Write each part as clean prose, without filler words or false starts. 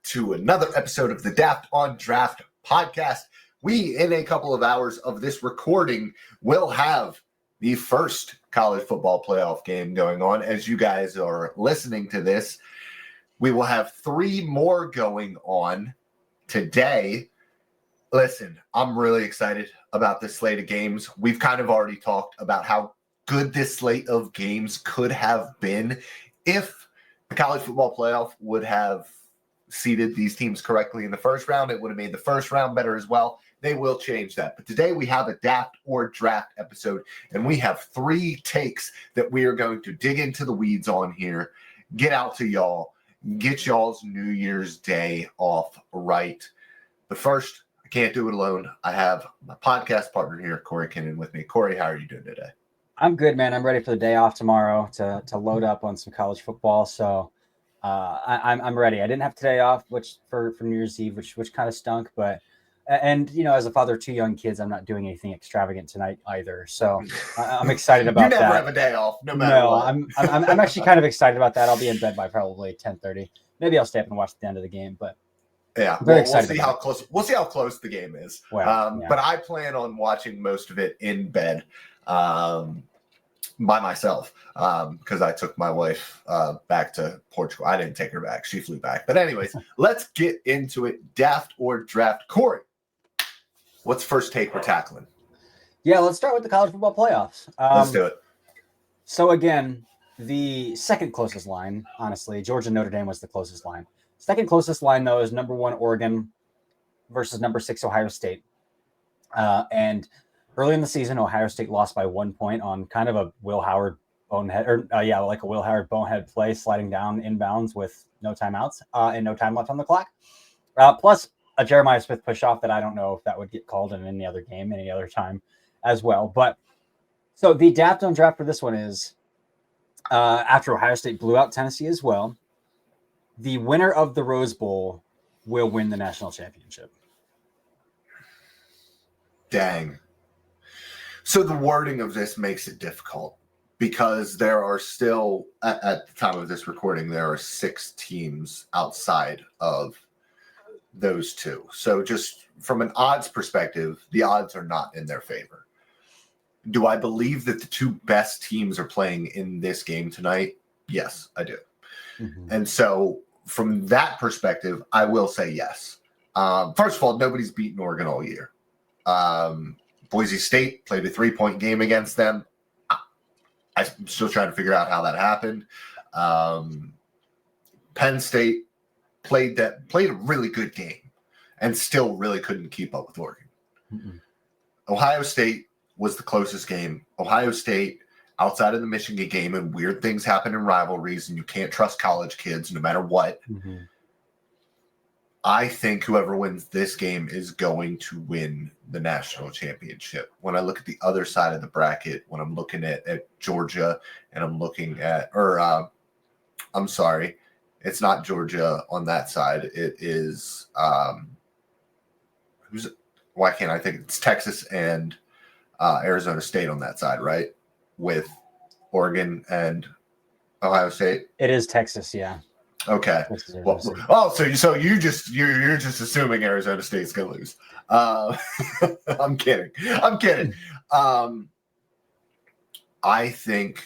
to another episode of the Daft on Draft podcast. We, in a couple of hours of this recording, will have the first college football playoff game going on. As you guys are listening to this, we will have three more going on today. Listen, I'm really excited about this slate of games. We've kind of already talked about how good this slate of games could have been if the college football playoff would have seeded these teams correctly in the first round. It would have made the first round better as well. They will change that. But today we have a Daft or Draft episode, and we have three takes that we are going to dig into the weeds on here, get out to y'all, get y'all's New Year's Day off right. But first, I can't do it alone. I have my podcast partner here, Cory Kinnan, with me. Cory, how are you doing today? I'm good, man. I'm ready for the day off tomorrow to load up on some college football. So I'm ready. I didn't have today off, which for New Year's Eve, which kind of stunk. But as a father of two young kids, I'm not doing anything extravagant tonight either. So I'm excited about that. You never have a day off, no matter what. I'm actually kind of excited about that. I'll be in bed by probably 10:30. Maybe I'll stay up and watch the end of the game, but. Yeah, we'll see how close. We'll see how close the game is. Well, yeah. But I plan on watching most of it in bed by myself because I took my wife back to Portugal. I didn't take her back; she flew back. But anyways, let's get into it. Daft or Draft, Cory. What's first take we're tackling? Yeah, let's start with the college football playoffs. Let's do it. So again, the second closest line, honestly, Georgia Notre Dame was the closest line. Second closest line, though, is number 1 Oregon versus number 6 Ohio State. And early in the season, Ohio State lost by 1 point on kind of a Will Howard bonehead, like a Will Howard bonehead play, sliding down inbounds with no timeouts and no time left on the clock. Plus a Jeremiah Smith push-off that I don't know if that would get called in any other game, any other time as well. But so the Daft on Draft for this one is after Ohio State blew out Tennessee as well, the winner of the Rose Bowl will win the national championship. Dang. So the wording of this makes it difficult because there are still, at the time of this recording, there are 6 teams outside of those two. So just from an odds perspective, the odds are not in their favor. Do I believe that the 2 best teams are playing in this game tonight? Yes, I do. Mm-hmm. And so from that perspective, I will say yes. First of all, nobody's beaten Oregon all year. Boise State played a 3-point game against them. I'm still trying to figure out how that happened. Penn State played a really good game and still really couldn't keep up with Oregon. Mm-hmm. Ohio State was the closest game. Ohio State, outside of the Michigan game, and weird things happen in rivalries, and you can't trust college kids no matter what. Mm-hmm. I think whoever wins this game is going to win the national championship. When I look at the other side of the bracket, when I'm looking at Georgia, and I'm looking at, I'm sorry, it's not Georgia on that side. It is, why can't I think? It's Texas and Arizona State on that side, right? With Oregon and Ohio State. It is Texas, yeah. Okay. So you're just assuming Arizona State's gonna lose. I'm kidding. I think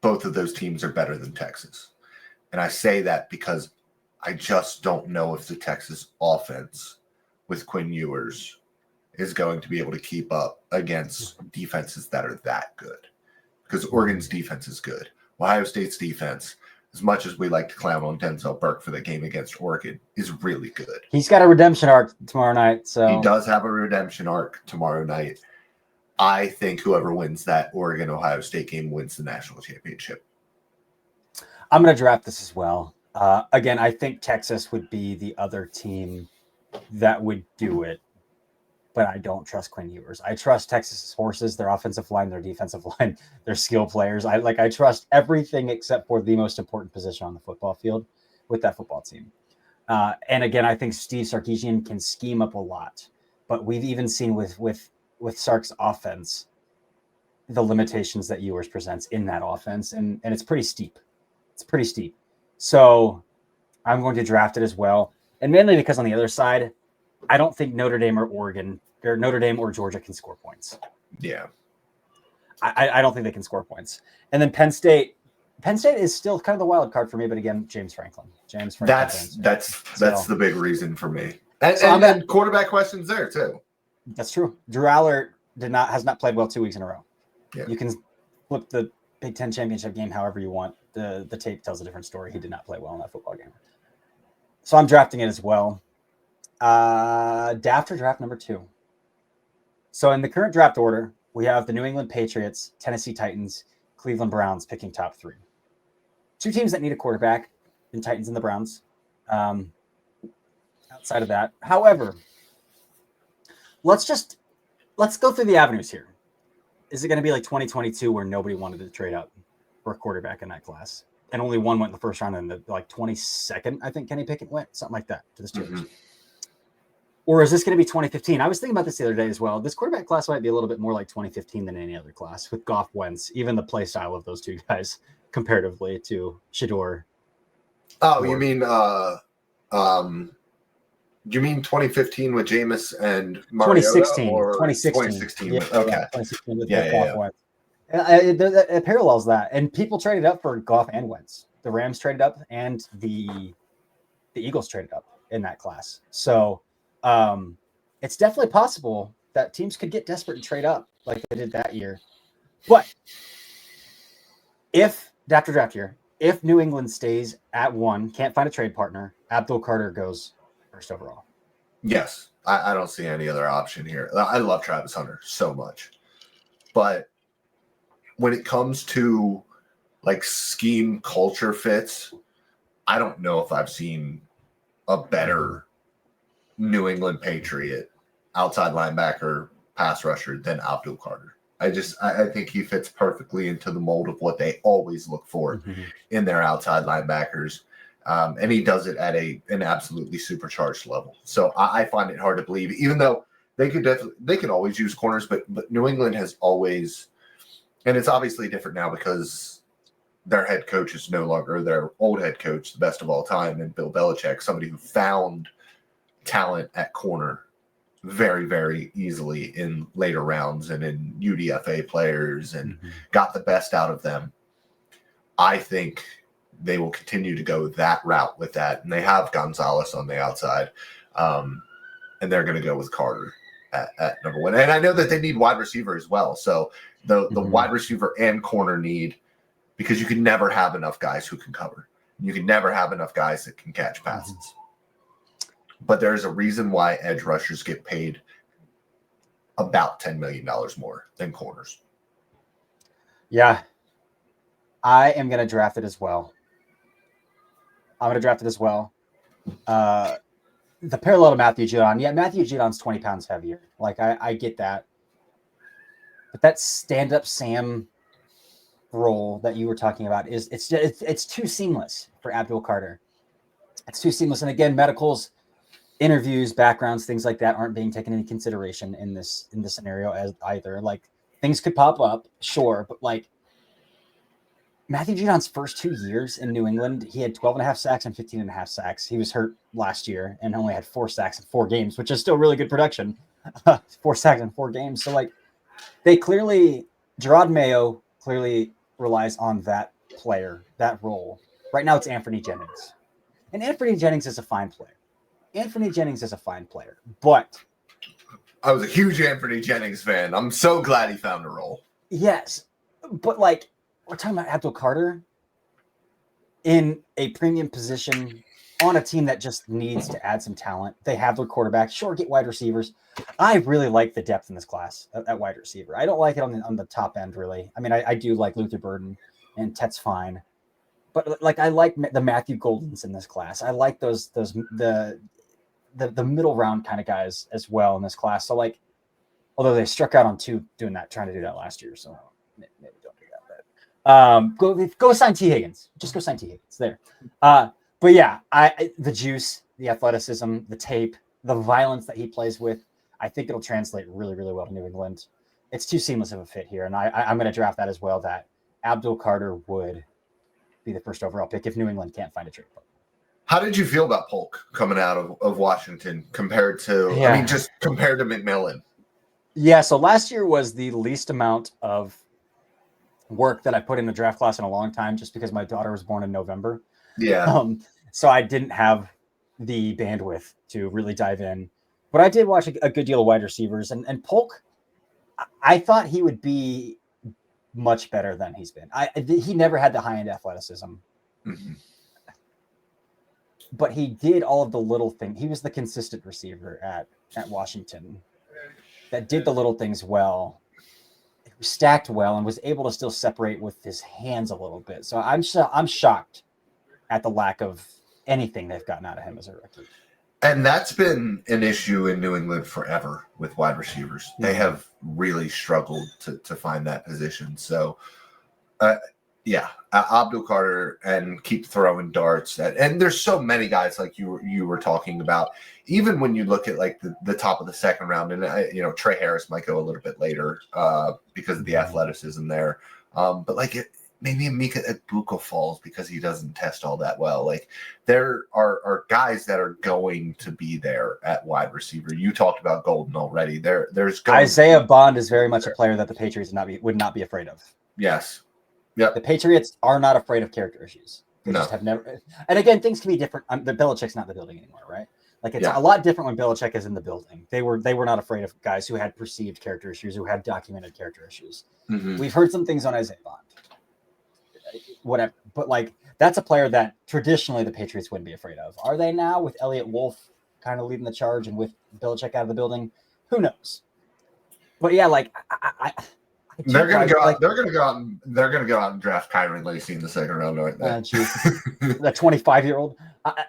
both of those teams are better than Texas, and I say that because I just don't know if the Texas offense with Quinn Ewers is going to be able to keep up against defenses that are that good. Because Oregon's defense is good. Ohio State's defense, as much as we like to clown on Denzel Burke for the game against Oregon, is really good. He's got a redemption arc tomorrow night. So he does have a redemption arc tomorrow night. I think whoever wins that Oregon-Ohio State game wins the national championship. I'm going to draft this as well. Again, I think Texas would be the other team that would do it. But I don't trust Quinn Ewers. I trust Texas's horses, their offensive line, their defensive line, their skill players. I trust everything except for the most important position on the football field with that football team. And again, I think Steve Sarkisian can scheme up a lot. But we've even seen with Sark's offense the limitations that Ewers presents in that offense, and it's pretty steep. So I'm going to draft it as well. And mainly because on the other side, I don't think Notre Dame or Georgia can score points. Yeah. I don't think they can score points. And then Penn State is still kind of the wild card for me, but again, James Franklin. That's the big reason for me. And, so and quarterback questions there too. That's true. Drew Aller has not played well 2 weeks in a row. Yeah. You can flip the Big Ten championship game however you want. The tape tells a different story. He did not play well in that football game. So I'm drafting it as well. Daft or draft number 2. So in the current draft order, we have the New England Patriots, Tennessee Titans, Cleveland Browns picking top 3. 2 teams that need a quarterback, the Titans and the Browns. Outside of that, however, let's go through the avenues here. Is it going to be like 2022 where nobody wanted to trade up for a quarterback in that class, and only one went in the first round, and the 22nd, I think Kenny Pickett went, something like that, to the Steelers? Mm-hmm. Or is this going to be 2015? I was thinking about this the other day as well. This quarterback class might be a little bit more like 2015 than any other class with Goff, Wentz, even the play style of those 2 guys comparatively to Shedeur. Oh, you mean 2015 with Jameis and Mariota? 2016. Or 2016. Yeah, okay. Yeah, 2016 with yeah. Goff, Wentz. It parallels that. And people traded up for Goff and Wentz. The Rams traded up and the Eagles traded up in that class. So it's definitely possible that teams could get desperate and trade up like they did that year. But after draft year, if New England stays at 1, can't find a trade partner, Abdul Carter goes first overall. Yes. I don't see any other option here. I love Travis Hunter so much. But when it comes to like scheme culture fits, I don't know if I've seen a better New England Patriot outside linebacker pass rusher than Abdul Carter. I think he fits perfectly into the mold of what they always look for in their outside linebackers. And he does it at an absolutely supercharged level. So I find it hard to believe, even though they can always use corners, but New England has always, and it's obviously different now because their head coach is no longer their old head coach, the best of all time, and Bill Belichick, somebody who found talent at corner very, very easily in later rounds and in UDFA players and got the best out of them. I think they will continue to go that route with that. And they have Gonzalez on the outside. And they're going to go with Carter at number 1. And I know that they need wide receiver as well. So the wide receiver and corner need, because you can never have enough guys who can cover. You can never have enough guys that can catch passes. But there's a reason why edge rushers get paid about $10 million more than corners. Yeah. I am going to draft it as well. The parallel to Matthew Judon. Yeah, Matthew Judon's 20 pounds heavier. Like, I get that. But that stand-up Sam role that you were talking about it's too seamless for Abdul Carter. It's too seamless. And again, medicals, interviews, backgrounds, things like that aren't being taken into consideration in this scenario as either. Like, things could pop up, sure, but like Matthew Judon's first 2 years in New England, he had 12.5 sacks and 15.5 sacks. He was hurt last year and only had 4 sacks in 4 games, which is still really good production. 4 sacks in 4 games. So like Gerard Mayo clearly relies on that player, that role. Right now it's Anthony Jennings. And Anthony Jennings is a fine player. But I was a huge Anthony Jennings fan. I'm so glad he found a role. Yes. But like, we're talking about Abdul Carter in a premium position on a team that just needs to add some talent. They have their quarterback. Sure, get wide receivers. I really like the depth in this class at wide receiver. I don't like it on the top end, really. I mean, I do like Luther Burden, and Tet's fine. But like, I like the Matthew Goldens in this class. I like the middle round kind of guys as well in this class. So like, although they struck out on 2 trying to do that last year. So maybe don't do that. But go sign T. Higgins. Just go sign T. Higgins there. But yeah, the juice, the athleticism, the tape, the violence that he plays with, I think it'll translate really, really well to New England. It's too seamless of a fit here. And I'm going to draft that as well, that Abdul Carter would be the first overall pick if New England can't find a trade partner. How did you feel about Polk coming out of Washington compared to, just compared to McMillan? Yeah, so last year was the least amount of work that I put in the draft class in a long time, just because my daughter was born in November. Yeah. So I didn't have the bandwidth to really dive in. But I did watch a good deal of wide receivers. And Polk, I thought he would be much better than he's been. He never had the high-end athleticism. Mm-hmm. But he did all of the little things. He was the consistent receiver at Washington that did the little things well, stacked well, and was able to still separate with his hands a little bit. So I'm shocked at the lack of anything they've gotten out of him as a rookie. And that's been an issue in New England forever with wide receivers. Mm-hmm. They have really struggled to find that position. So, Abdul Carter, and keep throwing darts. And there's so many guys like you were talking about. Even when you look at like the top of the second round, and Trey Harris might go a little bit later because of the athleticism there. But like maybe Emeka Egbuka falls because he doesn't test all that well. Like there are guys that are going to be there at wide receiver. You talked about Golden already. There's Isaiah Bond is very much a player that the Patriots would not be afraid of. Yes. Yep. The Patriots are not afraid of character issues. They just have never. And again, things can be different. The Belichick's not in the building anymore, right? Like it's a lot different when Belichick is in the building. They were not afraid of guys who had perceived character issues, who had documented character issues. Mm-hmm. We've heard some things on Isaiah Bond, whatever. But like that's a player that traditionally the Patriots wouldn't be afraid of. Are they now with Elliott Wolf kind of leading the charge and with Belichick out of the building? Who knows? But yeah, like they're gonna go out. They're gonna go out and draft Kyron Lacy in the second round, right now. That 25-year-old,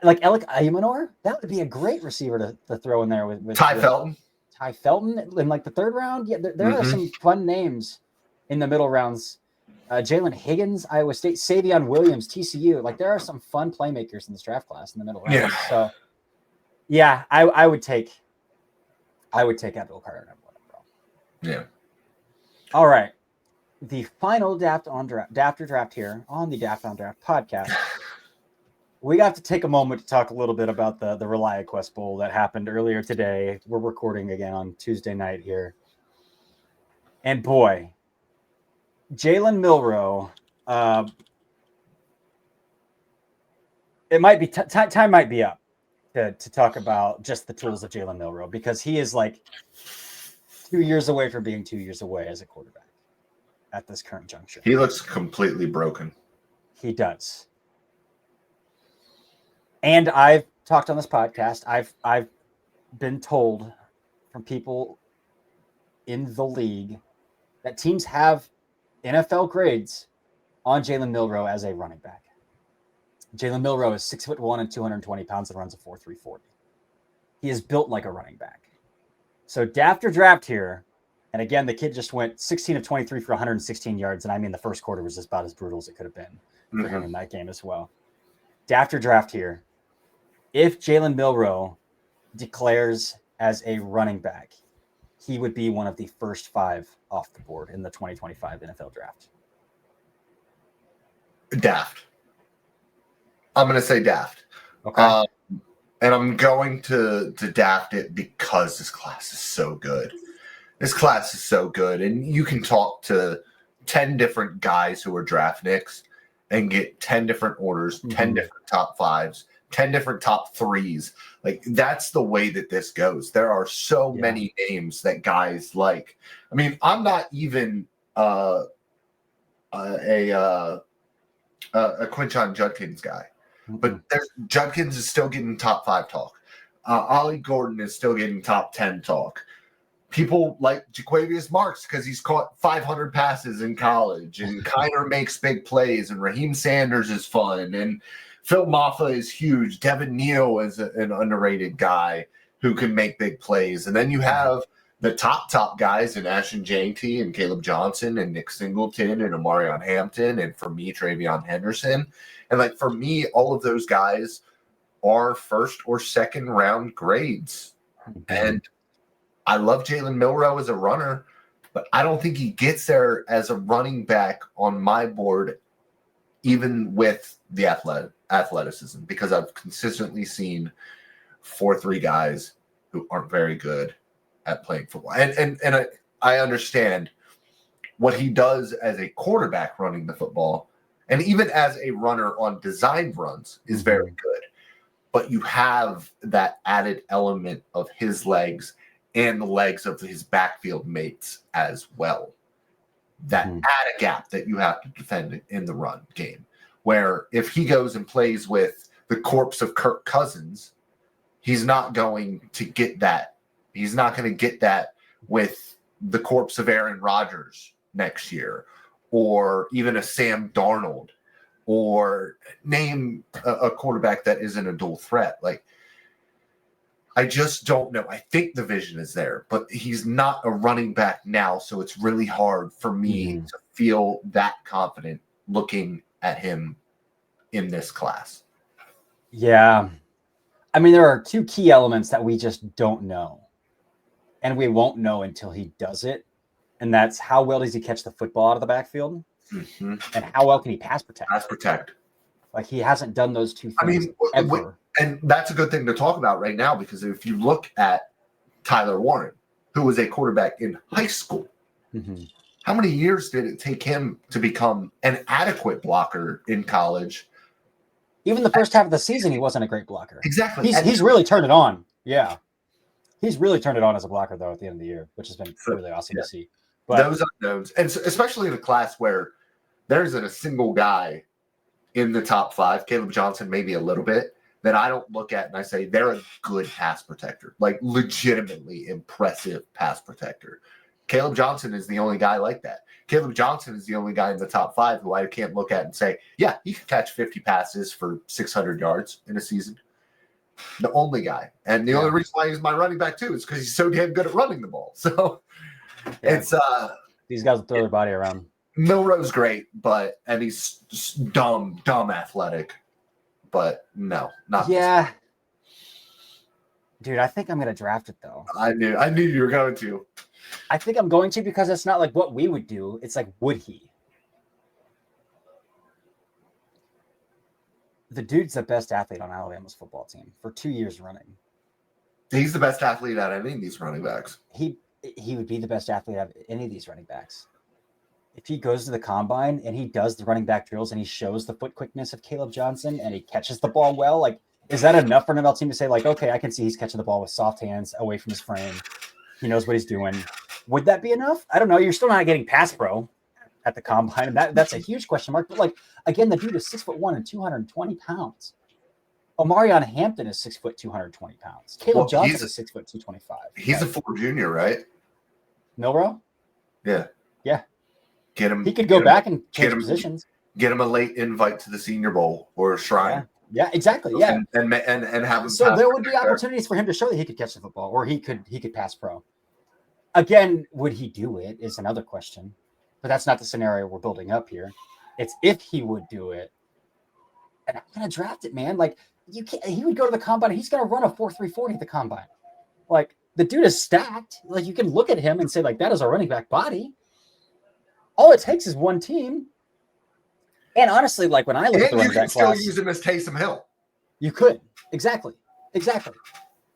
like Alec Aymanor, that would be a great receiver to throw in there with Felton. Ty Felton in like the third round. Yeah, there are some fun names in the middle rounds. Jalen Higgins, Iowa State, Savion Williams, TCU. Like there are some fun playmakers in this draft class in the middle rounds. Yeah. So yeah, I would take Abdul Carter. Yeah. All right. The final Daft or Draft here on the Daft on Draft podcast. We got to take a moment to talk a little bit about the ReliaQuest Bowl that happened earlier today. We're recording again on Tuesday night here. And boy, Jalen Milroe, it might be time might be up to talk about just the tools of Jalen Milroe, because he is like 2 years away from being 2 years away as a quarterback at this current juncture. He looks completely broken. He does. And I've talked on this podcast. I've been told from people in the league that teams have NFL grades on Jalen Milroe as a running back. Jalen Milroe is 6'1" and 220 pounds and runs a 4.340. He is built like a running back. So Daft or Draft here, and again, the kid just went 16 of 23 for 116 yards, and I mean the first quarter was about as brutal as it could have been for him in that game as well. Daft or Draft here, if Jalen Milroe declares as a running back, he would be one of the first 5 off the board in the 2025 NFL Draft. Daft. I'm going to say Daft. Okay. And I'm going to Daft it because this class is so good. This class is so good. And you can talk to 10 different guys who are draft nicks and get 10 different orders, 10 different top 5s, 10 different top 3s. Like, that's the way that this goes. There are so many names that guys like. I mean, I'm not even a Quinshon Judkins guy. But Judkins is still getting top 5 talk. Ollie Gordon is still getting top 10 talk. People like Jaquavius Marks because he's caught 500 passes in college, and Kiner makes big plays, and Raheem Sanders is fun, and Phil Maffa is huge. Devin Neal is an underrated guy who can make big plays. And then you have the top guys in Ashton Jeanty and Caleb Johnson and Nick Singleton and Amarion Hampton, and for me, Travion Henderson. And like for me, all of those guys are first or second round grades. And I love Jalen Milroe as a runner, but I don't think he gets there as a running back on my board even with the athleticism, because I've consistently seen 4-3 guys who aren't very good at playing football. And I understand what he does as a quarterback running the football, and even as a runner on designed runs is very good. But you have that added element of his legs and the legs of his backfield mates as well. That add a gap that you have to defend in the run game, where if he goes and plays with the corpse of Kirk Cousins, he's not going to get that. He's not going to get that with the corpse of Aaron Rodgers next year, or even a Sam Darnold, or name a quarterback that isn't a dual threat. Like, I just don't know. I think the vision is there, but he's not a running back now, so it's really hard for me to feel that confident looking at him in this class. Yeah. I mean, there are two key elements that we just don't know, and we won't know until he does it. And that's how well does he catch the football out of the backfield, and how well can he pass protect? Pass protect. Like, he hasn't done those two things ever. And that's a good thing to talk about right now, because if you look at Tyler Warren, who was a quarterback in high school, how many years did it take him to become an adequate blocker in college? Even the first half of the season, he wasn't a great blocker. Exactly. He's really turned it on. Yeah. He's really turned it on as a blocker, though, at the end of the year, which has been really awesome to see. But those unknowns, and especially in a class where there isn't a single guy in the top 5, Caleb Johnson maybe a little bit, that I don't look at and I say they're a good pass protector, like legitimately impressive pass protector. Caleb Johnson is the only guy like that. Caleb Johnson is the only guy in the top 5 who I can't look at and say, yeah, he could catch 50 passes for 600 yards in a season. The only guy. And the only reason why he's my running back too is because he's so damn good at running the ball. So it's these guys will throw their body around. Milroe's great, and he's dumb athletic. But no, not. Yeah. Dude, I think I'm going to draft it, though. I knew you were going to. I think I'm going to, because it's not like what we would do. It's like, would he? The dude's the best athlete on Alabama's football team for 2 years running. He's the best athlete out of any of these running backs. He would be the best athlete out of any of these running backs. If he goes to the combine and he does the running back drills and he shows the foot quickness of Caleb Johnson and he catches the ball well, like, is that enough for an NFL team to say, like, okay, I can see he's catching the ball with soft hands away from his frame. He knows what he's doing. Would that be enough? I don't know. You're still not getting pass pro at the combine. And that's a huge question mark. But, like, again, the dude is 6'1" and 220 pounds. Omarion Hampton is 6', 220 pounds. Caleb Johnson is 6', 225. He's a full junior, right? Milroe? Yeah. Yeah. Get him. He could go back and change positions. Get him a late invite to the Senior Bowl or a Shrine. Yeah, exactly. Yeah. And have him. So there would be opportunities for him to show that he could catch the football, or he could pass pro. Again, would he do it is another question. But that's not the scenario we're building up here. It's if he would do it. And I'm gonna draft it, man. Like, you can't, he would go to the combine. He's gonna run a 4.340 at the combine. Like, the dude is stacked. Like, you can look at him and say, like, that is a running back body. All it takes is one team. And honestly, like, when I look at the running back class, you can still use him as Taysom Hill. You could. Exactly.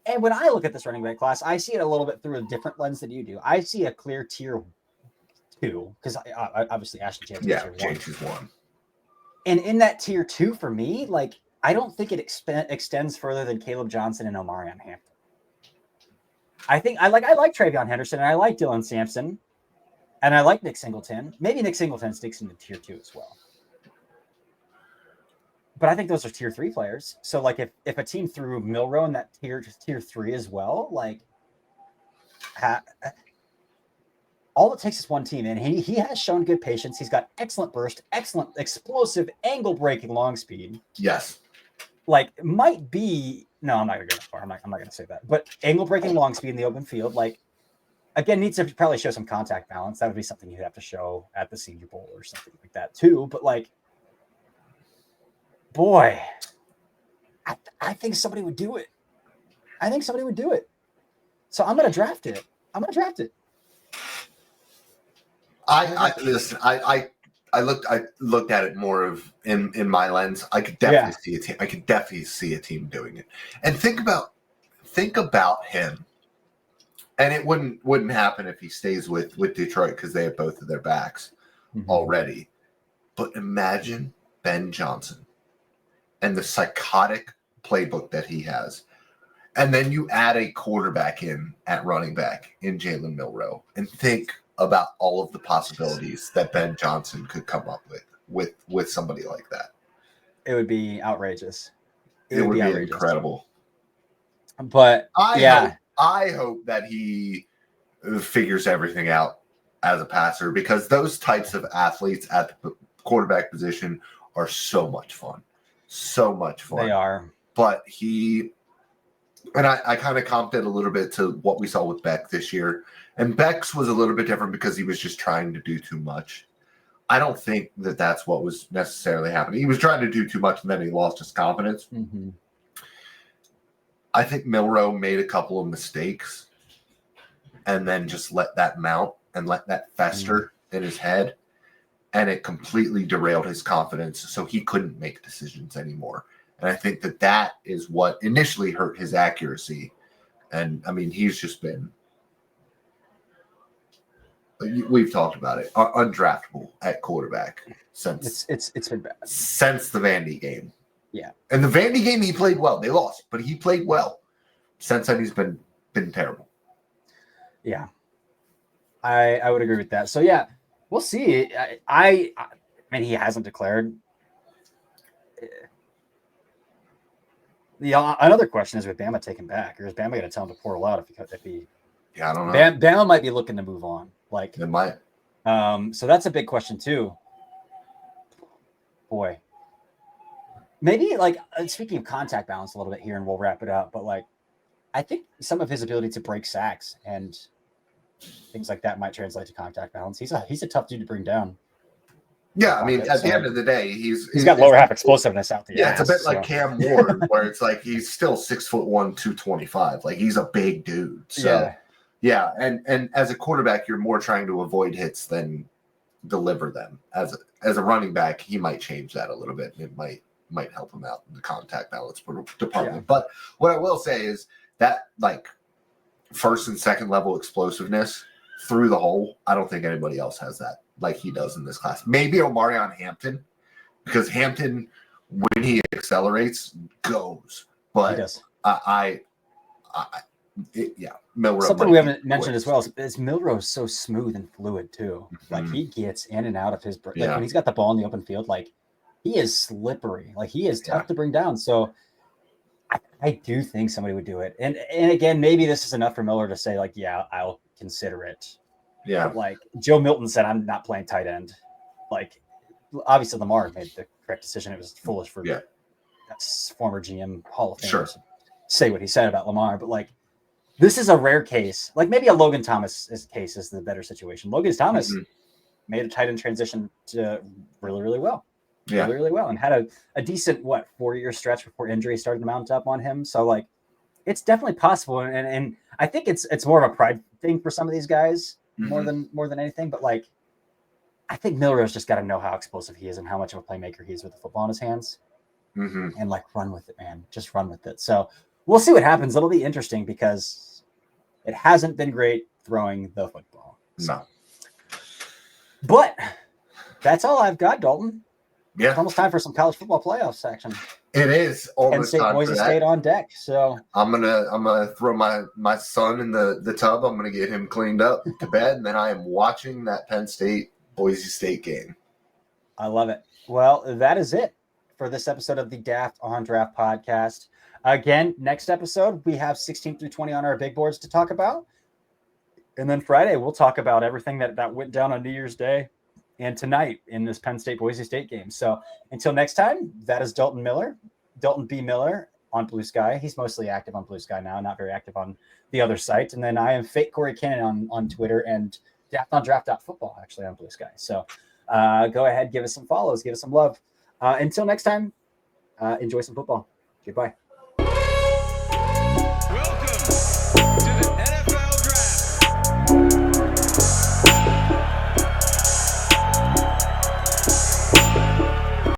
And when I look at this running back class, I see it a little bit through a different lens than you do. I see a clear tier 2, because obviously Ashton James is 1. And in that tier 2 for me, like, I don't think it extends further than Caleb Johnson and Omarion Hampton. I think I like Travion Henderson, and I like Dylan Sampson, and I like Nick Singleton. Maybe Nick Singleton sticks into tier 2 as well. But I think those are tier 3 players. So, like, if a team threw Milroe in that tier 3 as well, like, all it takes is one team, and he has shown good patience. He's got excellent burst, excellent explosive angle breaking long speed. Yes. Like, might be no, I'm not gonna go that far. I'm not gonna say that. But angle breaking long speed in the open field, like, again, needs to probably show some contact balance. That would be something you'd have to show at the Senior Bowl or something like that too. But, like, boy, I think somebody would do it. So I'm gonna draft it. Listen. I looked at it more of in my lens. I could definitely see a team. I could definitely see a team doing it. And think about him. And it wouldn't happen if he stays with Detroit because they have both of their backs already. But imagine Ben Johnson and the psychotic playbook that he has. And then you add a quarterback in at running back in Jalen Milroe, and think about all of the possibilities that Ben Johnson could come up with somebody like that. It would be outrageous. It would be incredible. But I hope that he figures everything out as a passer, because those types of athletes at the quarterback position are so much fun. So much fun. They are. But I kind of comped it a little bit to what we saw with Beck this year. And Beck's was a little bit different because he was just trying to do too much. I don't think that that's what was necessarily happening. He was trying to do too much, and then he lost his confidence. Mm-hmm. I think Milroe made a couple of mistakes and then just let that mount and let that fester in his head. And it completely derailed his confidence, so he couldn't make decisions anymore. And I think that is what initially hurt his accuracy. And, I mean, he's just been – we've talked about it, undraftable at quarterback since it's been bad. Since the Vandy game. Yeah. And the Vandy game, he played well. They lost, but he played well. Since then, he's been terrible. Yeah. I would agree with that. So, yeah, we'll see. I mean, he hasn't declared. Another question is, with Bama taken back, or is Bama going to tell him to portal out if he yeah, I don't know. Bama might be looking to move on. Like, it might. So that's a big question too. Boy, maybe like speaking of contact balance a little bit here, and we'll wrap it up. But like, I think some of his ability to break sacks and things like that might translate to contact balance. He's a tough dude to bring down. Yeah, I mean, at the end of the day, he's got lower half explosiveness out there. Yeah, it's a bit like Cam Ward, where it's like he's still 6'1", 225. Like, he's a big dude. So yeah, and as a quarterback, you're more trying to avoid hits than deliver them. As a running back, he might change that a little bit. It might help him out in the contact balance department. Yeah. But what I will say is that, like, first and second level explosiveness through the hole, I don't think anybody else has that like he does in this class. Maybe Omarion Hampton, because Hampton, when he accelerates, goes. But he does. Milroe. Something we haven't mentioned as well is Milroe is so smooth and fluid too. Mm-hmm. Like, he gets in and out of his like when he's got the ball in the open field, like, he is slippery. Like, he is tough to bring down. So I do think somebody would do it. And again, maybe this is enough for Miller to say, like, yeah, I'll consider it. Yeah. But, like, Joe Milton said, I'm not playing tight end. Like, obviously Lamar made the correct decision. It was foolish for that's former GM Hall of Famer to say what he said about Lamar. But, like, this is a rare case. Like, maybe a Logan Thomas case is the better situation. Logan Thomas made a tight end transition to really, really well. Yeah. Really, really well. And had a decent, 4-year stretch before injury started to mount up on him. So, like, it's definitely possible. And I think it's more of a pride thing for some of these guys more than anything. But, like, I think Milroe's just got to know how explosive he is and how much of a playmaker he is with the football in his hands. And, like, run with it, man. Just run with it. So we'll see what happens. It'll be interesting because it hasn't been great throwing the football. So. No. But that's all I've got, Dalton. Yeah. It's almost time for some college football playoffs action. It is almost Penn State, Boise State on deck. So I'm gonna throw my son in the tub. I'm gonna get him cleaned up to bed, and then I am watching that Penn State Boise State game. I love it. Well, that is it for this episode of the Daft on Draft podcast. Again, next episode we have 16 through 20 on our big boards to talk about, and then Friday we'll talk about everything that went down on New Year's Day and tonight in this Penn State Boise State game. So until next time, that is Dalton B. Miller on Blue Sky. He's mostly active on Blue Sky now, not very active on the other site. And then I am Fake Corey Cannon on Twitter and Daft on Draft.football actually on Blue Sky. So go ahead, give us some follows, give us some love. Until next time, enjoy some football. Goodbye.